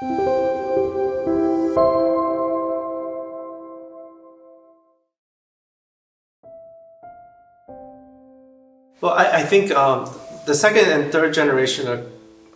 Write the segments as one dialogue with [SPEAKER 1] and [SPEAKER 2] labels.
[SPEAKER 1] Well, I think the second and third generation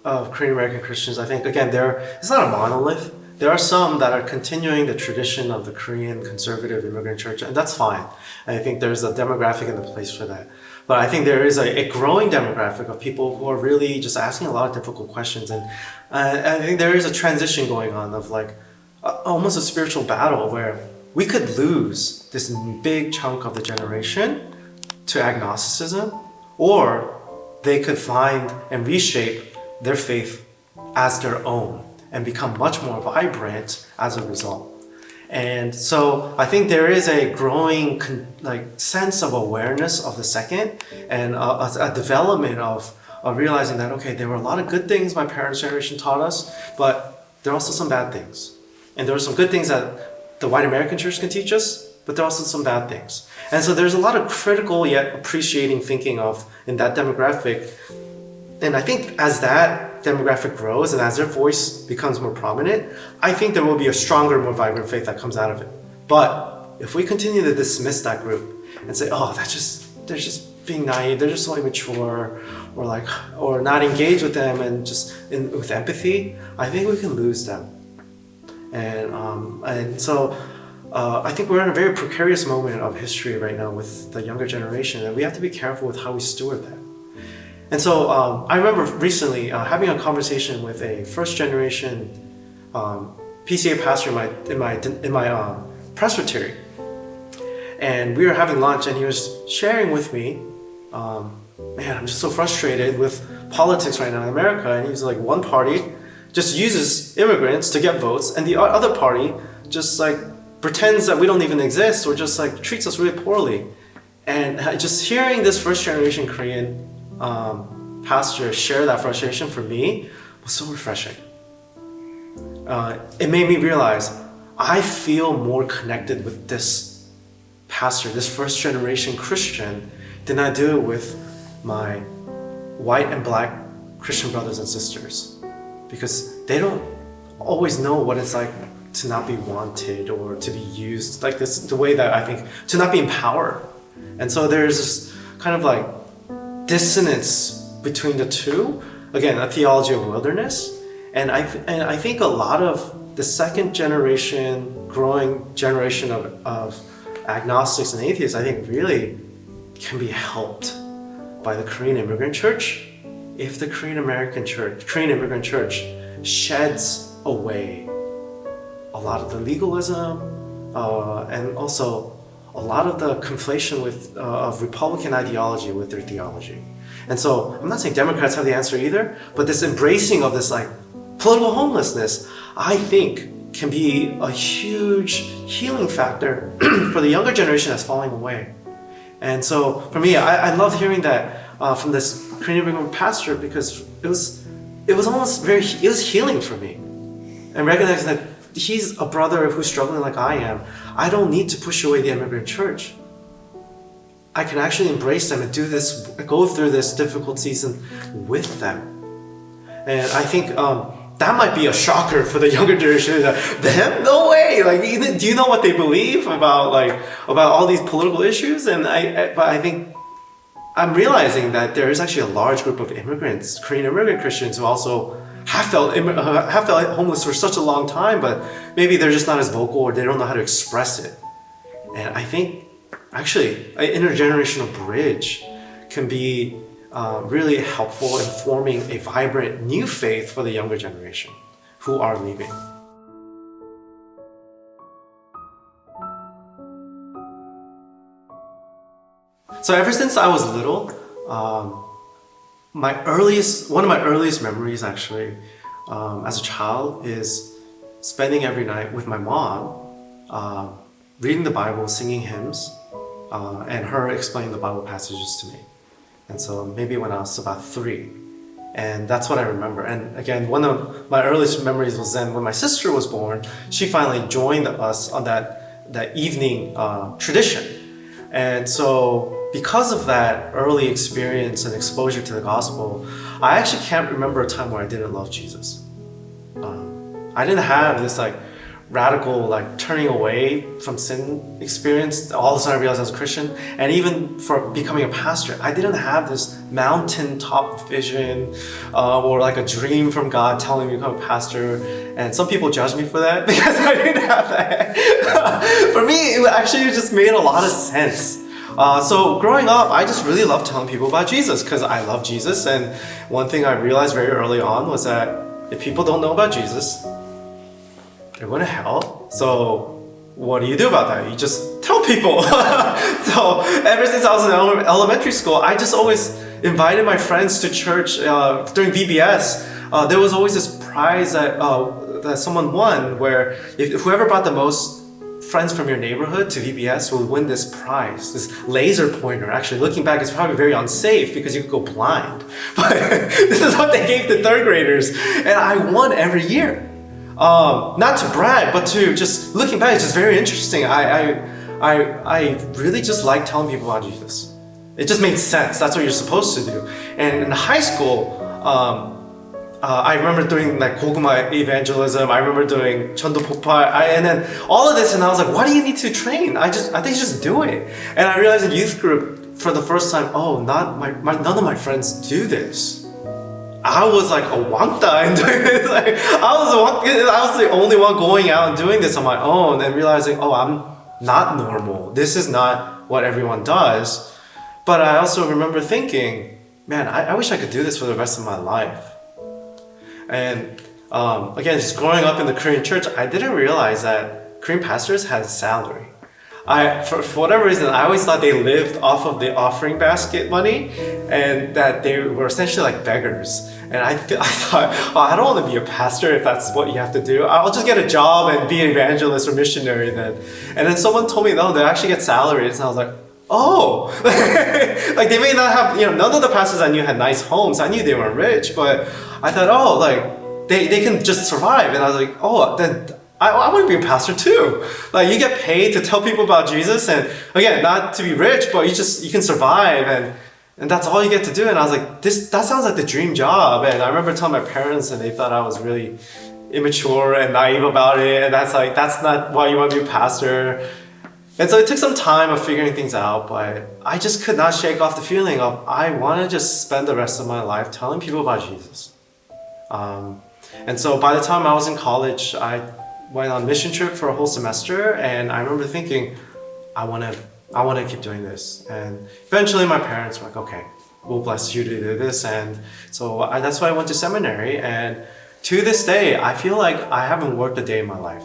[SPEAKER 1] of Korean American Christians, I think, again, it's not a monolith. There are some that are continuing the tradition of the Korean conservative immigrant church, and that's fine. And I think there's a demographic in the place for that. But I think there is a growing demographic of people who are really just asking a lot of difficult questions. And I think there is a transition going on of like almost a spiritual battle where we could lose this big chunk of the generation to agnosticism, or they could find and reshape their faith as their own and become much more vibrant as a result. And so I think there is a growing sense of awareness of the second, and a development of realizing that, okay, there were a lot of good things my parents' generation taught us, but there are also some bad things. And there are some good things that the white American church can teach us, but there are also some bad things. And so there's a lot of critical yet appreciating thinking in that demographic. And I think as that demographic grows and as their voice becomes more prominent, I think there will be a stronger, more vibrant faith that comes out of it. But if we continue to dismiss that group and say, oh, they're just being naive, they're just so immature, or not engage with them and with empathy, I think we can lose them. And so I think we're in a very precarious moment of history right now with the younger generation, and we have to be careful with how we steward that. And so I remember recently having a conversation with a first generation PCA pastor in my presbytery, and we were having lunch, and he was sharing with me, man, I'm just so frustrated with politics right now in America. And he was like, one party just uses immigrants to get votes, and the other party just like pretends that we don't even exist, or just like treats us really poorly. And just hearing this first generation Korean pastor share that frustration for me was so refreshing. It made me realize I feel more connected with this pastor, this first generation Christian, than I do with my white and black Christian brothers and sisters, because they don't always know what it's like to not be wanted or to be used like this, the way that I think, to not be empowered. And so there's this kind of like dissonance between the two, again, a theology of wilderness. And I think a lot of the second generation, growing generation of agnostics and atheists, I think really can be helped by the Korean immigrant church if the Korean immigrant church sheds away a lot of the legalism and also a lot of the conflation of Republican ideology with their theology. And so I'm not saying Democrats have the answer either, but this embracing of this like political homelessness, I think, can be a huge healing factor for the younger generation that's falling away. And so for me, I love hearing that from this Korean immigrant pastor, because it was healing for me. And recognizing that he's a brother who's struggling like I am. I don't need to push away the immigrant church. I can actually embrace them and go through this difficult season with them. And I think that might be a shocker for the younger generation. Them? No way! Like, do you know what they believe about all these political issues? And but I think I'm realizing that there is actually a large group of immigrants, Korean immigrant Christians, who also have felt homeless for such a long time, but maybe they're just not as vocal, or they don't know how to express it. And I think actually an intergenerational bridge can be really helpful in forming a vibrant new faith for the younger generation who are leaving. So ever since I was little, one of my earliest memories actually as a child is spending every night with my mom, reading the Bible, singing hymns, and her explaining the Bible passages to me. And so maybe when I was about 3, and that's what I remember. And again, one of my earliest memories was then when my sister was born. She finally joined us on that evening tradition. And so because of that early experience and exposure to the gospel, I actually can't remember a time where I didn't love Jesus. I didn't have this like radical like turning away from sin experience. All of a sudden I realized I was a Christian. And even for becoming a pastor, I didn't have this mountaintop vision or like a dream from God telling me to become a pastor. And some people judge me for that because I didn't have that. For me, it actually just made a lot of sense. So growing up, I just really loved telling people about Jesus because I love Jesus. And one thing I realized very early on was that if people don't know about Jesus, they're going to hell. So what do you do about that? You just tell people. So ever since I was in elementary school, I just always invited my friends to church during VBS. There was always this prize that someone won where if whoever brought the most friends from your neighborhood to VBS will win this prize, this laser pointer. Actually, looking back, it's probably very unsafe because you could go blind. But this is what they gave to third graders. And I won every year. Not to brag, but to just looking back, it's just very interesting. I really just like telling people about Jesus. It just made sense. That's what you're supposed to do. And in high school, I remember doing like Koguma evangelism. I remember doing Cheondo Pokpal, and then all of this, and I was like, why do you need to train? I think you just do it. And I realized in youth group for the first time, oh, none of my friends do this. I was like a wangta in doing this. Like, I was the only one going out and doing this on my own and realizing, oh, I'm not normal. This is not what everyone does. But I also remember thinking, man, I wish I could do this for the rest of my life. And again, just growing up in the Korean church, I didn't realize that Korean pastors had a salary. For whatever reason, I always thought they lived off of the offering basket money and that they were essentially like beggars. And I thought, oh, I don't want to be a pastor if that's what you have to do. I'll just get a job and be an evangelist or missionary then. And then someone told me, no, they actually get salaries. And I was like, oh, like they may not have, none of the pastors I knew had nice homes. I knew they were rich, but I thought, oh, like they can just survive. And I was like, oh, then I want to be a pastor too. Like you get paid to tell people about Jesus, and again, not to be rich, but you can survive, and that's all you get to do. And I was like, that sounds like the dream job. And I remember telling my parents, and they thought I was really immature and naive about it. And that's not why you want to be a pastor. And so it took some time of figuring things out, but I just could not shake off the feeling of I want to just spend the rest of my life telling people about Jesus. And so by the time I was in college, I went on a mission trip for a whole semester, and I remember thinking, I want to keep doing this. And eventually my parents were like, okay, we'll bless you to do this. And so that's why I went to seminary. And to this day, I feel like I haven't worked a day in my life,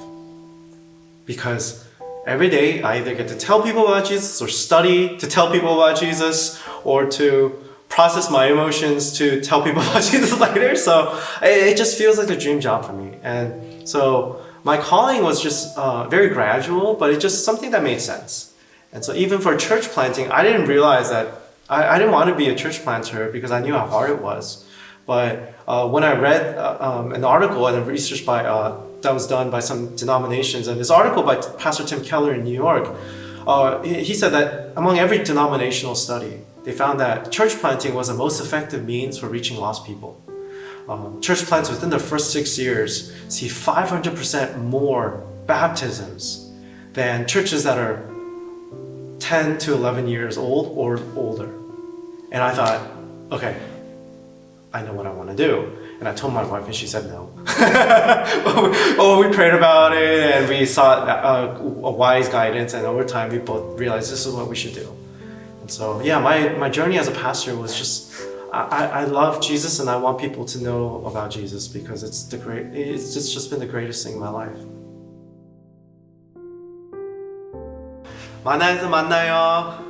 [SPEAKER 1] because every day I either get to tell people about Jesus or study to tell people about Jesus or to process my emotions to tell people about Jesus later. So it just feels like a dream job for me. And so my calling was just very gradual, but it's just something that made sense. And so even for church planting, I didn't realize that I didn't want to be a church planter because I knew how hard it was. But when I read an article and a research that was done by some denominations, and this article by Pastor Tim Keller in New York, he said that among every denominational study, they found that church planting was the most effective means for reaching lost people. Church plants within the first 6 years see 500% more baptisms than churches that are 10 to 11 years old or older. And I thought, okay, I know what I want to do. And I told my wife, and she said no. We prayed about it, and we sought a wise guidance, and over time we both realized this is what we should do. And so, yeah, my journey as a pastor was just, I love Jesus, and I want people to know about Jesus because it's just been the greatest thing in my life. 만나요.